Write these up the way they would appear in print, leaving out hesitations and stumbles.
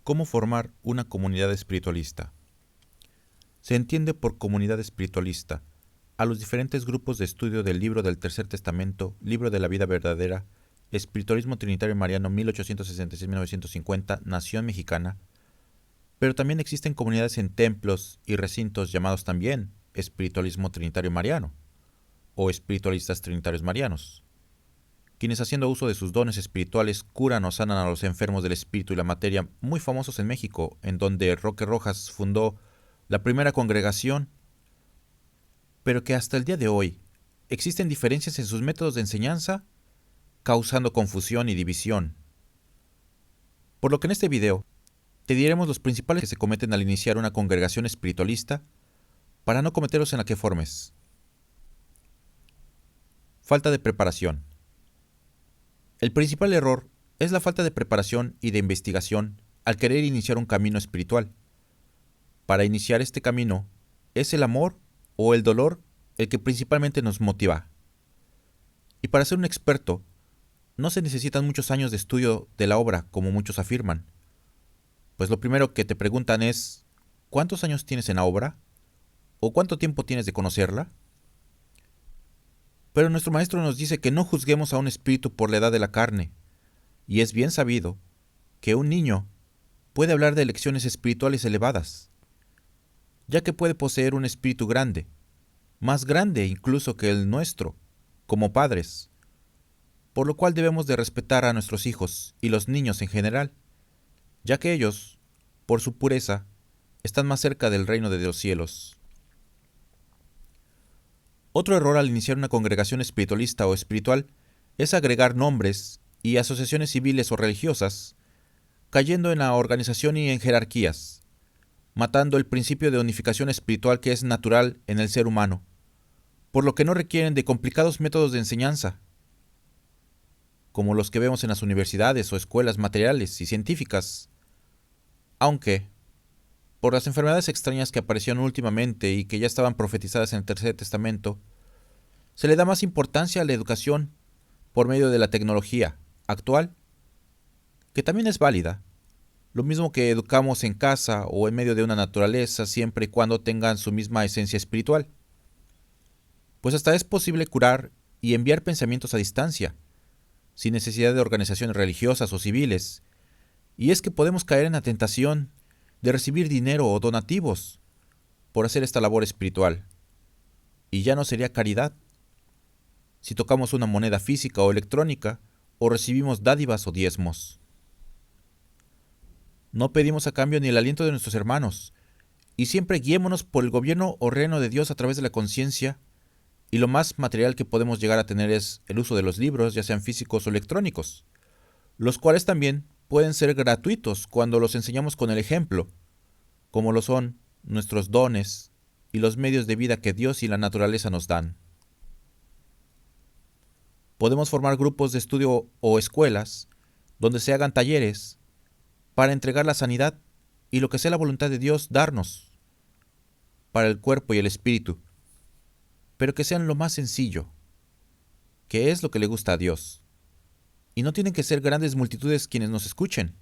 ¿Cómo formar una comunidad espiritualista? Se entiende por comunidad espiritualista a los diferentes grupos de estudio del Libro del Tercer Testamento, Libro de la Vida Verdadera, Espiritualismo Trinitario Mariano 1866-1950, Nación Mexicana, pero también existen comunidades en templos y recintos llamados también Espiritualismo Trinitario Mariano o Espiritualistas Trinitarios Marianos, quienes haciendo uso de sus dones espirituales curan o sanan a los enfermos del espíritu y la materia, muy famosos en México, en donde Roque Rojas fundó la primera congregación, pero que hasta el día de hoy existen diferencias en sus métodos de enseñanza, causando confusión y división. Por lo que en este video te diremos los principales que se cometen al iniciar una congregación espiritualista para no cometerlos en la que formes. Falta de preparación. El principal error es la falta de preparación y de investigación al querer iniciar un camino espiritual. Para iniciar este camino, es el amor o el dolor el que principalmente nos motiva. Y para ser un experto, no se necesitan muchos años de estudio de la obra, como muchos afirman. Pues lo primero que te preguntan es, ¿cuántos años tienes en la obra? ¿O cuánto tiempo tienes de conocerla? Pero nuestro maestro nos dice que no juzguemos a un espíritu por la edad de la carne, y es bien sabido que un niño puede hablar de lecciones espirituales elevadas, ya que puede poseer un espíritu grande, más grande incluso que el nuestro, como padres, por lo cual debemos de respetar a nuestros hijos y los niños en general, ya que ellos, por su pureza, están más cerca del reino de los cielos. Otro error al iniciar una congregación espiritualista o espiritual es agregar nombres y asociaciones civiles o religiosas, cayendo en la organización y en jerarquías, matando el principio de unificación espiritual que es natural en el ser humano, por lo que no requieren de complicados métodos de enseñanza, como los que vemos en las universidades o escuelas materiales y científicas, aunque, por las enfermedades extrañas que aparecieron últimamente y que ya estaban profetizadas en el Tercer Testamento, se le da más importancia a la educación por medio de la tecnología actual, que también es válida, lo mismo que educamos en casa o en medio de una naturaleza siempre y cuando tengan su misma esencia espiritual. Pues hasta es posible curar y enviar pensamientos a distancia, sin necesidad de organizaciones religiosas o civiles, y es que podemos caer en la tentación de recibir dinero o donativos por hacer esta labor espiritual. Y ya no sería caridad si tocamos una moneda física o electrónica o recibimos dádivas o diezmos. No pedimos a cambio ni el aliento de nuestros hermanos, y siempre guiémonos por el gobierno o reino de Dios a través de la conciencia, y lo más material que podemos llegar a tener es el uso de los libros, ya sean físicos o electrónicos, los cuales también pueden ser gratuitos cuando los enseñamos con el ejemplo, como lo son nuestros dones y los medios de vida que Dios y la naturaleza nos dan. Podemos formar grupos de estudio o escuelas donde se hagan talleres para entregar la sanidad y lo que sea la voluntad de Dios darnos para el cuerpo y el espíritu, pero que sean lo más sencillo, que es lo que le gusta a Dios. Y no tienen que ser grandes multitudes quienes nos escuchen.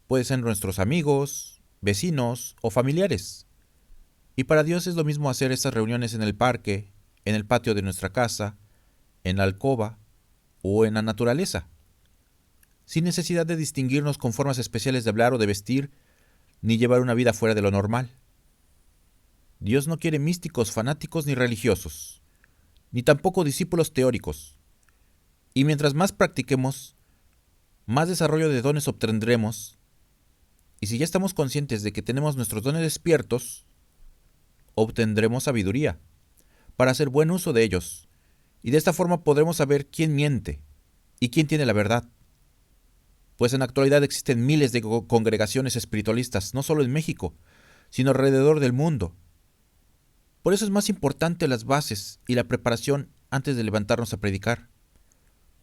Pueden ser nuestros amigos, vecinos o familiares. Y para Dios es lo mismo hacer estas reuniones en el parque, en el patio de nuestra casa, en la alcoba o en la naturaleza, sin necesidad de distinguirnos con formas especiales de hablar o de vestir, ni llevar una vida fuera de lo normal. Dios no quiere místicos, fanáticos ni religiosos, ni tampoco discípulos teóricos. Y mientras más practiquemos, más desarrollo de dones obtendremos, y si ya estamos conscientes de que tenemos nuestros dones despiertos, obtendremos sabiduría para hacer buen uso de ellos, y de esta forma podremos saber quién miente y quién tiene la verdad. Pues en la actualidad existen miles de congregaciones espiritualistas, no solo en México, sino alrededor del mundo. Por eso es más importante las bases y la preparación antes de levantarnos a predicar,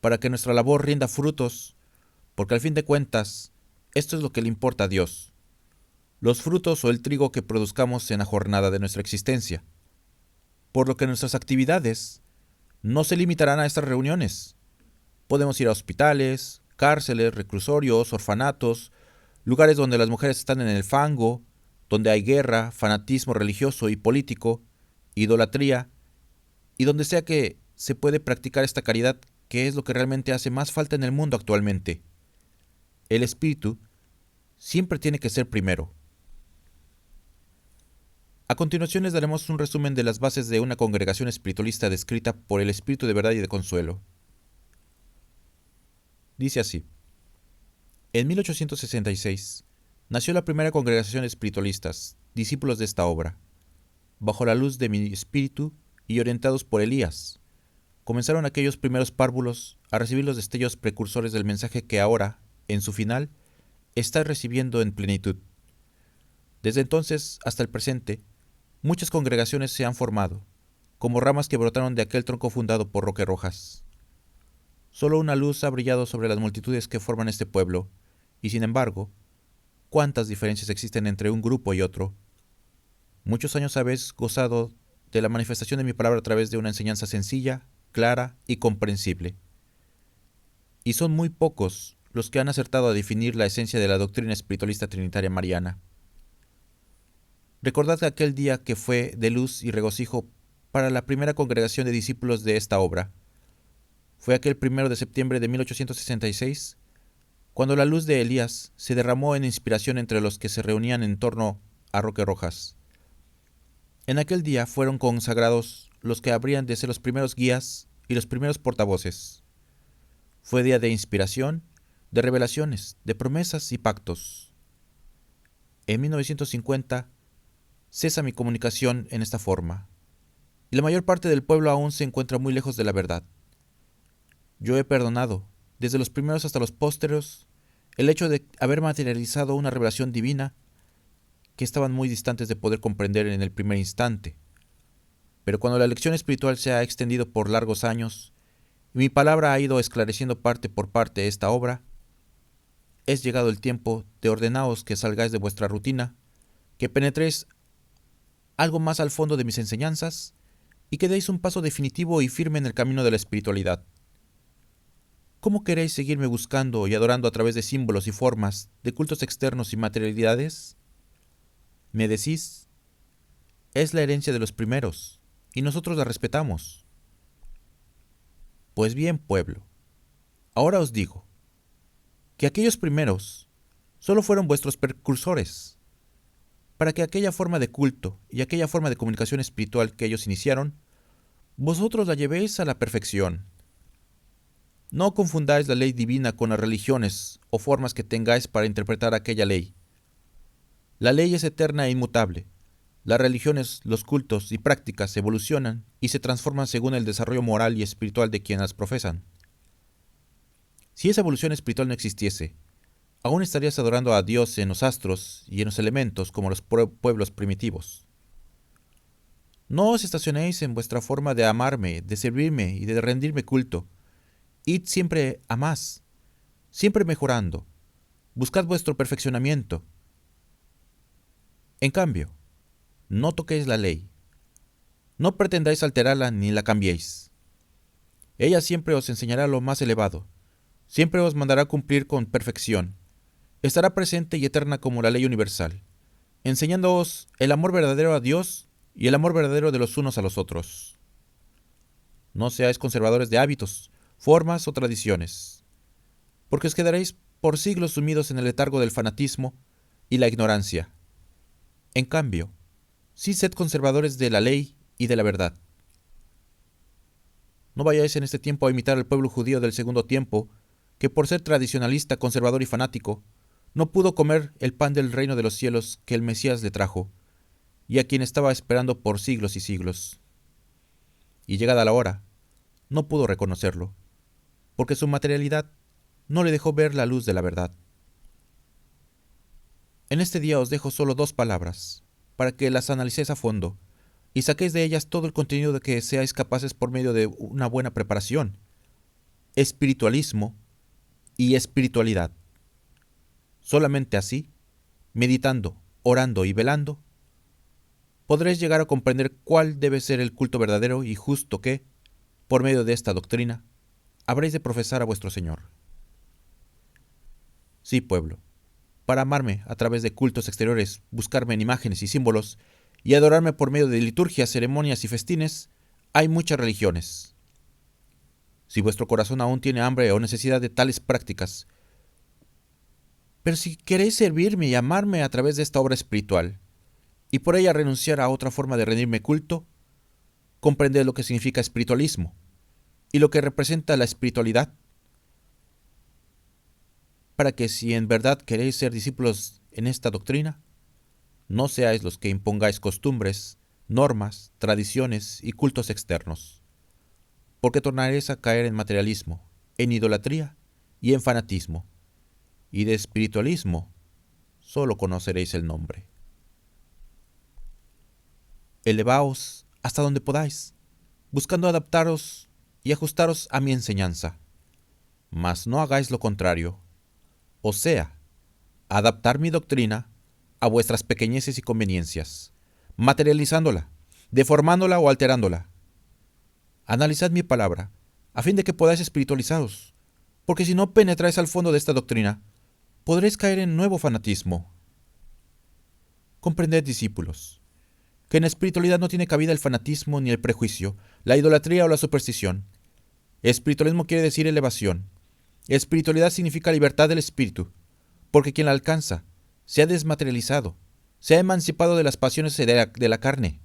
para que nuestra labor rinda frutos, porque al fin de cuentas, esto es lo que le importa a Dios, los frutos o el trigo que produzcamos en la jornada de nuestra existencia. Por lo que nuestras actividades no se limitarán a estas reuniones. Podemos ir a hospitales, cárceles, reclusorios, orfanatos, lugares donde las mujeres están en el fango, donde hay guerra, fanatismo religioso y político, idolatría, y donde sea que se puede practicar esta caridad, que es lo que realmente hace más falta en el mundo actualmente. El espíritu siempre tiene que ser primero. A continuación les daremos un resumen de las bases de una congregación espiritualista descrita por el Espíritu de verdad y de consuelo. Dice así: en 1866 nació la primera congregación espiritualistas, discípulos de esta obra. Bajo la luz de mi espíritu y orientados por Elías, comenzaron aquellos primeros párvulos a recibir los destellos precursores del mensaje que ahora, en su final, está recibiendo en plenitud. Desde entonces hasta el presente, muchas congregaciones se han formado, como ramas que brotaron de aquel tronco fundado por Roque Rojas. Solo una luz ha brillado sobre las multitudes que forman este pueblo, y sin embargo, ¿cuántas diferencias existen entre un grupo y otro? Muchos años habéis gozado de la manifestación de mi palabra a través de una enseñanza sencilla, clara y comprensible. Y son muy pocos los que han acertado a definir la esencia de la doctrina espiritualista trinitaria mariana. Recordad aquel día que fue de luz y regocijo para la primera congregación de discípulos de esta obra. Fue aquel 1 de septiembre de 1866, cuando la luz de Elías se derramó en inspiración entre los que se reunían en torno a Roque Rojas. En aquel día fueron consagrados los que habrían de ser los primeros guías y los primeros portavoces. Fue día de inspiración, de revelaciones, de promesas y pactos. En 1950 cesa mi comunicación en esta forma, y la mayor parte del pueblo aún se encuentra muy lejos de la verdad. Yo he perdonado, desde los primeros hasta los pósteros, el hecho de haber materializado una revelación divina que estaban muy distantes de poder comprender en el primer instante. Pero cuando la lección espiritual se ha extendido por largos años, y mi palabra ha ido esclareciendo parte por parte esta obra, es llegado el tiempo de ordenaos que salgáis de vuestra rutina, que penetréis algo más al fondo de mis enseñanzas y que deis un paso definitivo y firme en el camino de la espiritualidad. ¿Cómo queréis seguirme buscando y adorando a través de símbolos y formas, de cultos externos y materialidades? Me decís, es la herencia de los primeros, y nosotros la respetamos. Pues bien, pueblo, ahora os digo, que aquellos primeros solo fueron vuestros precursores, para que aquella forma de culto y aquella forma de comunicación espiritual que ellos iniciaron, vosotros la llevéis a la perfección. No confundáis la ley divina con las religiones o formas que tengáis para interpretar aquella ley. La ley es eterna e inmutable. Las religiones, los cultos y prácticas evolucionan y se transforman según el desarrollo moral y espiritual de quienes las profesan. Si esa evolución espiritual no existiese, aún estarías adorando a Dios en los astros y en los elementos como los pueblos primitivos. No os estacionéis en vuestra forma de amarme, de servirme y de rendirme culto. Id siempre a más, siempre mejorando. Buscad vuestro perfeccionamiento. En cambio, no toquéis la ley. No pretendáis alterarla ni la cambiéis. Ella siempre os enseñará lo más elevado. Siempre os mandará cumplir con perfección. Estará presente y eterna como la ley universal, enseñándoos el amor verdadero a Dios y el amor verdadero de los unos a los otros. No seáis conservadores de hábitos, formas o tradiciones, porque os quedaréis por siglos sumidos en el letargo del fanatismo y la ignorancia. En cambio, sí sed conservadores de la ley y de la verdad. No vayáis en este tiempo a imitar al pueblo judío del segundo tiempo, que por ser tradicionalista, conservador y fanático, no pudo comer el pan del reino de los cielos que el Mesías le trajo, y a quien estaba esperando por siglos y siglos. Y llegada la hora, no pudo reconocerlo, porque su materialidad no le dejó ver la luz de la verdad. En este día os dejo solo 2 palabras, para que las analicéis a fondo, y saquéis de ellas todo el contenido de que seáis capaces por medio de una buena preparación: espiritualismo y espiritualidad. Solamente así, meditando, orando y velando, podréis llegar a comprender cuál debe ser el culto verdadero y justo que, por medio de esta doctrina, habréis de profesar a vuestro Señor. Sí, pueblo, para amarme a través de cultos exteriores, buscarme en imágenes y símbolos, y adorarme por medio de liturgias, ceremonias y festines, hay muchas religiones. Si vuestro corazón aún tiene hambre o necesidad de tales prácticas, pero si queréis servirme y amarme a través de esta obra espiritual, y por ella renunciar a otra forma de rendirme culto, comprended lo que significa espiritualismo y lo que representa la espiritualidad, para que si en verdad queréis ser discípulos en esta doctrina, no seáis los que impongáis costumbres, normas, tradiciones y cultos externos, porque tornaréis a caer en materialismo, en idolatría y en fanatismo, y de espiritualismo solo conoceréis el nombre. Elevaos hasta donde podáis, buscando adaptaros y ajustaros a mi enseñanza, mas no hagáis lo contrario, o sea, adaptar mi doctrina a vuestras pequeñeces y conveniencias, materializándola, deformándola o alterándola. Analizad mi palabra, a fin de que podáis espiritualizaros, porque si no penetráis al fondo de esta doctrina, podréis caer en nuevo fanatismo. Comprended, discípulos, que en la espiritualidad no tiene cabida el fanatismo ni el prejuicio, la idolatría o la superstición. Espiritualismo quiere decir elevación. Espiritualidad significa libertad del espíritu, porque quien la alcanza se ha desmaterializado, se ha emancipado de las pasiones de la carne,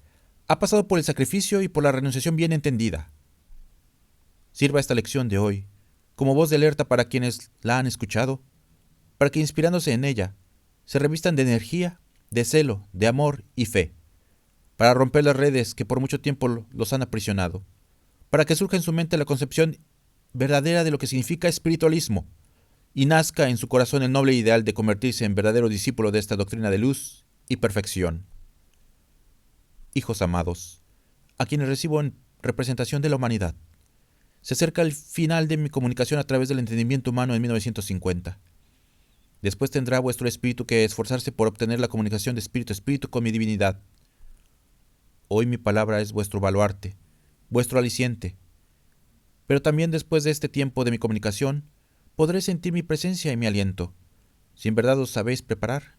ha pasado por el sacrificio y por la renunciación bien entendida. Sirva esta lección de hoy como voz de alerta para quienes la han escuchado, para que inspirándose en ella, se revistan de energía, de celo, de amor y fe, para romper las redes que por mucho tiempo los han aprisionado, para que surja en su mente la concepción verdadera de lo que significa espiritualismo, y nazca en su corazón el noble ideal de convertirse en verdadero discípulo de esta doctrina de luz y perfección. Hijos amados, a quienes recibo en representación de la humanidad, se acerca el final de mi comunicación a través del entendimiento humano en 1950. Después tendrá vuestro espíritu que esforzarse por obtener la comunicación de espíritu a espíritu con mi divinidad. Hoy mi palabra es vuestro baluarte, vuestro aliciente. Pero también después de este tiempo de mi comunicación, podré sentir mi presencia y mi aliento, si en verdad os sabéis preparar.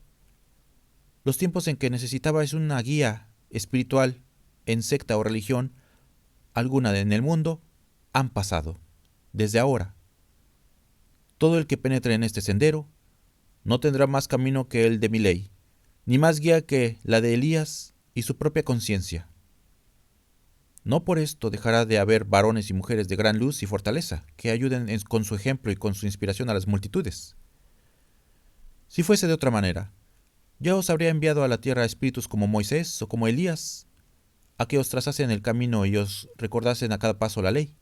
Los tiempos en que necesitabais una guía espiritual en secta o religión alguna en el mundo han pasado, desde ahora. Todo el que penetre en este sendero no tendrá más camino que el de mi ley, ni más guía que la de Elías y su propia conciencia. No por esto dejará de haber varones y mujeres de gran luz y fortaleza que ayuden con su ejemplo y con su inspiración a las multitudes. Si fuese de otra manera, ya os habría enviado a la tierra espíritus como Moisés o como Elías, a que os trazasen el camino y os recordasen a cada paso la ley.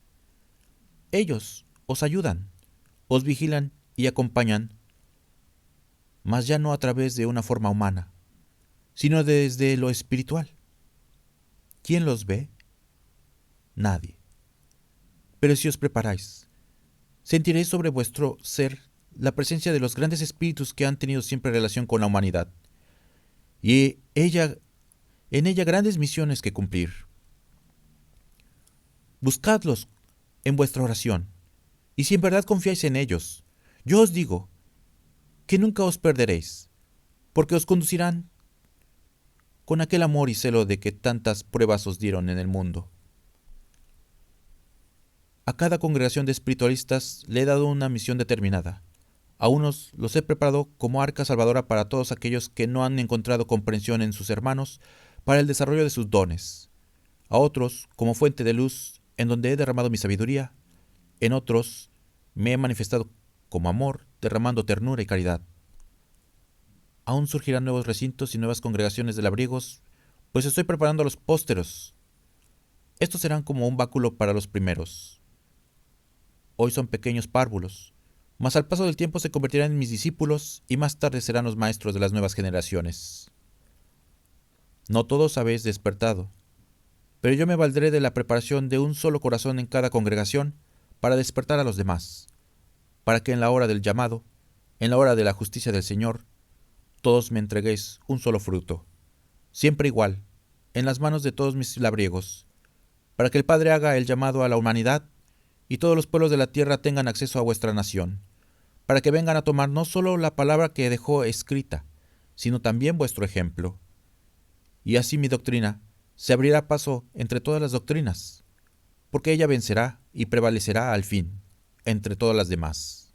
Ellos os ayudan, os vigilan y acompañan, mas ya no a través de una forma humana, sino desde lo espiritual. ¿Quién los ve? Nadie. Pero si os preparáis, sentiréis sobre vuestro ser la presencia de los grandes espíritus que han tenido siempre relación con la humanidad, y en ella grandes misiones que cumplir. Buscadlos en vuestra oración, y si en verdad confiáis en ellos, yo os digo que nunca os perderéis, porque os conducirán con aquel amor y celo de que tantas pruebas os dieron en el mundo. A cada congregación de espiritualistas le he dado una misión determinada. A unos los he preparado como arca salvadora para todos aquellos que no han encontrado comprensión en sus hermanos para el desarrollo de sus dones. A otros como fuente de luz en donde he derramado mi sabiduría. En otros me he manifestado como amor, derramando ternura y caridad. Aún surgirán nuevos recintos y nuevas congregaciones de labriegos, pues estoy preparando a los pósteros. Estos serán como un báculo para los primeros. Hoy son pequeños párvulos, mas al paso del tiempo se convertirán en mis discípulos y más tarde serán los maestros de las nuevas generaciones. No todos habéis despertado, pero yo me valdré de la preparación de un solo corazón en cada congregación para despertar a los demás, para que en la hora del llamado, en la hora de la justicia del Señor, todos me entreguéis un solo fruto, siempre igual, en las manos de todos mis labriegos, para que el Padre haga el llamado a la humanidad y todos los pueblos de la tierra tengan acceso a vuestra nación, para que vengan a tomar no solo la palabra que dejó escrita, sino también vuestro ejemplo. Y así mi doctrina se abrirá paso entre todas las doctrinas, porque ella vencerá y prevalecerá al fin entre todas las demás.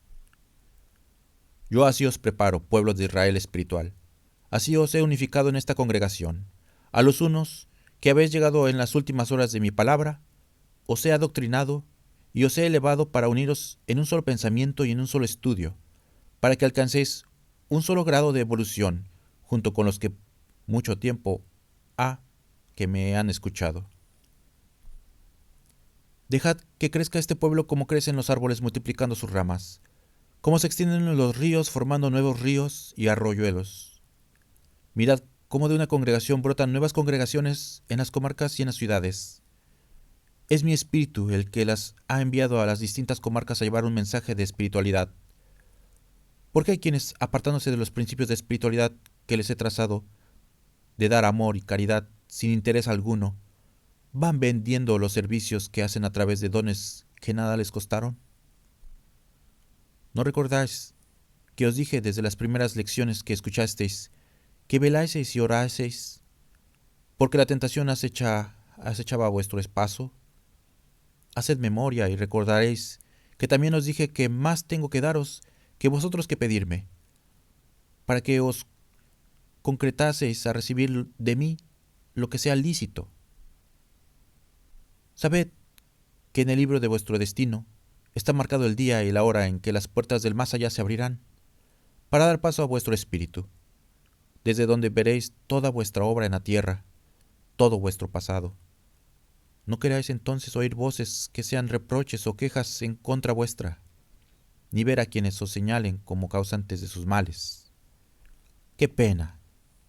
Yo así os preparo, pueblos de Israel espiritual. Así os he unificado en esta congregación. A los unos que habéis llegado en las últimas horas de mi palabra, os he adoctrinado y os he elevado para uniros en un solo pensamiento y en un solo estudio, para que alcancéis un solo grado de evolución, junto con los que mucho tiempo ha que me han escuchado. Dejad que crezca este pueblo como crecen los árboles multiplicando sus ramas, como se extienden los ríos formando nuevos ríos y arroyuelos. Mirad cómo de una congregación brotan nuevas congregaciones en las comarcas y en las ciudades. Es mi espíritu el que las ha enviado a las distintas comarcas a llevar un mensaje de espiritualidad. Porque hay quienes, apartándose de los principios de espiritualidad que les he trazado, de dar amor y caridad sin interés alguno, van vendiendo los servicios que hacen a través de dones que nada les costaron. ¿No recordáis que os dije desde las primeras lecciones que escuchasteis que velaseis y oraseis, porque la tentación acechaba vuestro paso? Haced memoria y recordaréis que también os dije que más tengo que daros que vosotros que pedirme, para que os concretaseis a recibir de mí lo que sea lícito. Sabed que en el libro de vuestro destino está marcado el día y la hora en que las puertas del más allá se abrirán, para dar paso a vuestro espíritu, desde donde veréis toda vuestra obra en la tierra, todo vuestro pasado. No queráis entonces oír voces que sean reproches o quejas en contra vuestra, ni ver a quienes os señalen como causantes de sus males. ¡Qué pena!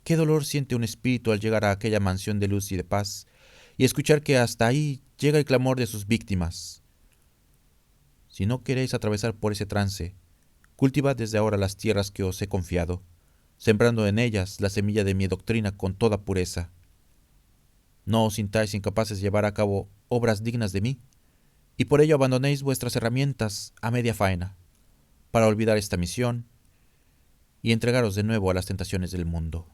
¡Qué dolor siente un espíritu al llegar a aquella mansión de luz y de paz y escuchar que hasta ahí llega el clamor de sus víctimas! Si no queréis atravesar por ese trance, cultivad desde ahora las tierras que os he confiado, sembrando en ellas la semilla de mi doctrina con toda pureza. No os sintáis incapaces de llevar a cabo obras dignas de mí, y por ello abandonéis vuestras herramientas a media faena, para olvidar esta misión y entregaros de nuevo a las tentaciones del mundo.